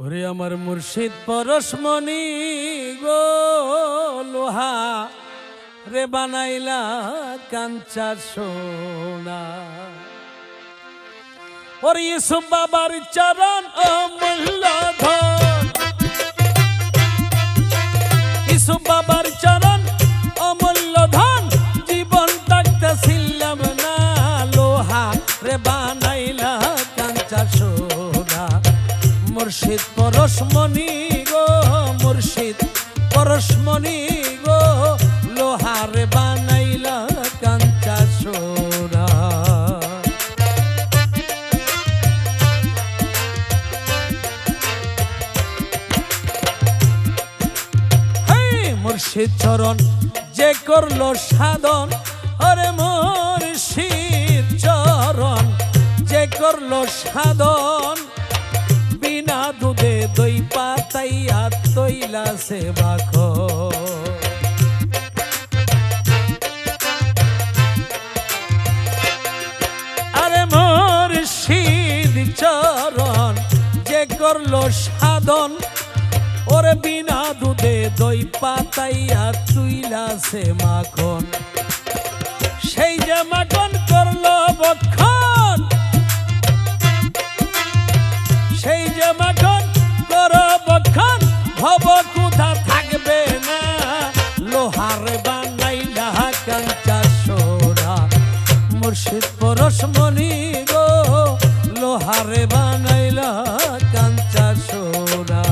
ওরে আমার মুর্শিদ পরশমণি গো লোহা রে বানাইলা কাঞ্চা সোনা। ওরে ইউসুফ বাবার চরণ অমূল্য ধন, ইউসুফ বাবার চরণ অমূল্য ধন, জীবন থাকতেছিলাম না লোহা রে বানাইলা কাঞ্চা সোনা। মুর্শিদ পরশমণি গো মুর্শিদ পরশমণি গো লোহার বানাইলা কাঞ্চা সোনা। মুর্শিদ চরণ যে করলো সাধন, আরে মুর্শিদ চরণ যে করলো সাধন, বিনা দুধে দই পাতাইয়া তৈলা সে মাখো। আরে মুর্শিদ চরণ যে করলো সাধন, ওরে বিনা দুধে দই পাতাইয়া তুইলা সে মাখন। সেই যে মাখন করলো বক্ষণ, সেই যে মাখন করো বক্ষণ, ভব কোথা থাকবে না লোহার বানাইলা কাঞ্চা সোনা। মুর্শিদ পরশমণি গো লোহার বানাইলা কাঞ্চা সোনা।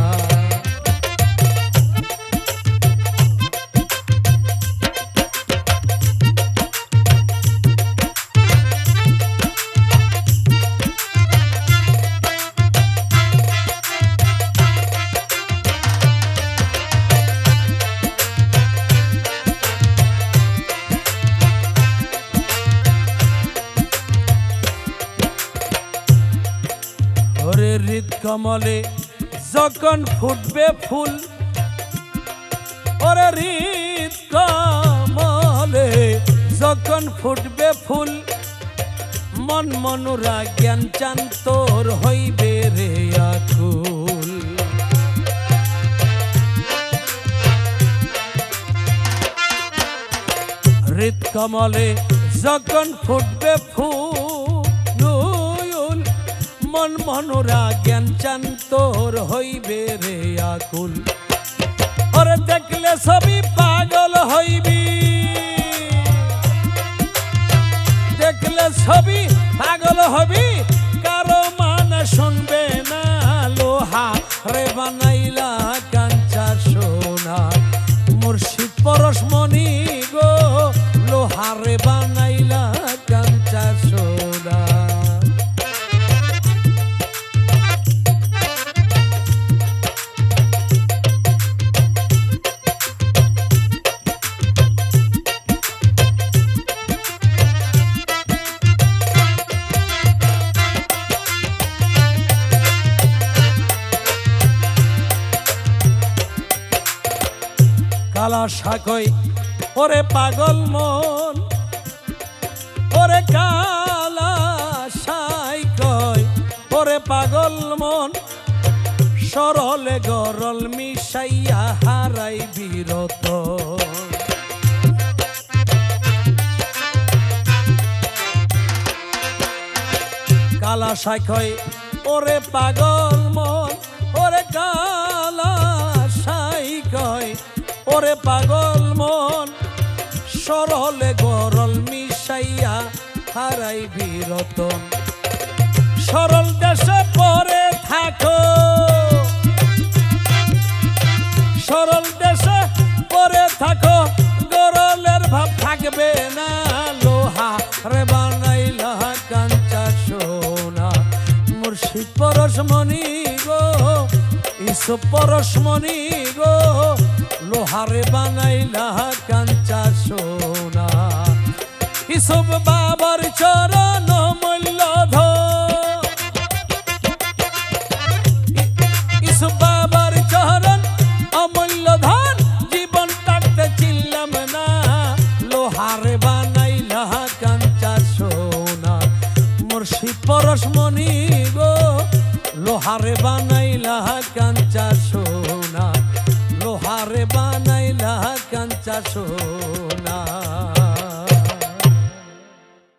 ওরে হৃদ কমলে যখন ফুটবে ফুল, ওরে হৃদ কমলে যখন ফুটবে ফুল, মন মনুরা জ্ঞান চান তোর হইবে রে আকুল। হৃদ কমলে যখন ফুটবে ফুল, মন মনুরা জ্ঞান চান তোর হইবে রে আকুল। ওরে দেখলে সবই পাগল হইবি, দেখলে সবই পাগল হবি, কারো মান শুনবে না লোহা রে বানাইলা কাঞ্চা সোনা। মুর্শিদ পরশমণি গো লোহা রে বানাইলা কাঞ্চা সোনা। কালা শাকই ওরে পাগল মন, ওরে কালা শাকই ওরে পাগল মন, সরলে গরল মিশাইয়া হারাই বিরত। কালা শাকই ওরে পাগল মন, ওরে কালা শাকই ওরে পাগল মন, সরলে গরল মিশাইয়া হারাই বিরতন। সরল দেশে পরে থাকো, সরল দেশে পরে থাকো, গরলের ভাব থাকবে না লোহা রে বানাইলা কাঞ্চা সোনা। মুর্শিদ পরশমণি গো ইউসুফ পরশমণি গো লোহারে বানাইলা কাঞ্চা সোনা। ইউসুফ বাবার চরণ অমূল্য ধন, ইউসুফ বাবার চরণ অমূল্য ধন, জীবন থাকতে ছিলাম না লোহারে বানাইলা কাঞ্চা সোনা। মুর্শিদ পরশমণি গো লোহারে বানাইলা বানাইলা কাঞ্চা সোনা, লোহারে বানাইলা কাঞ্চা সোনা।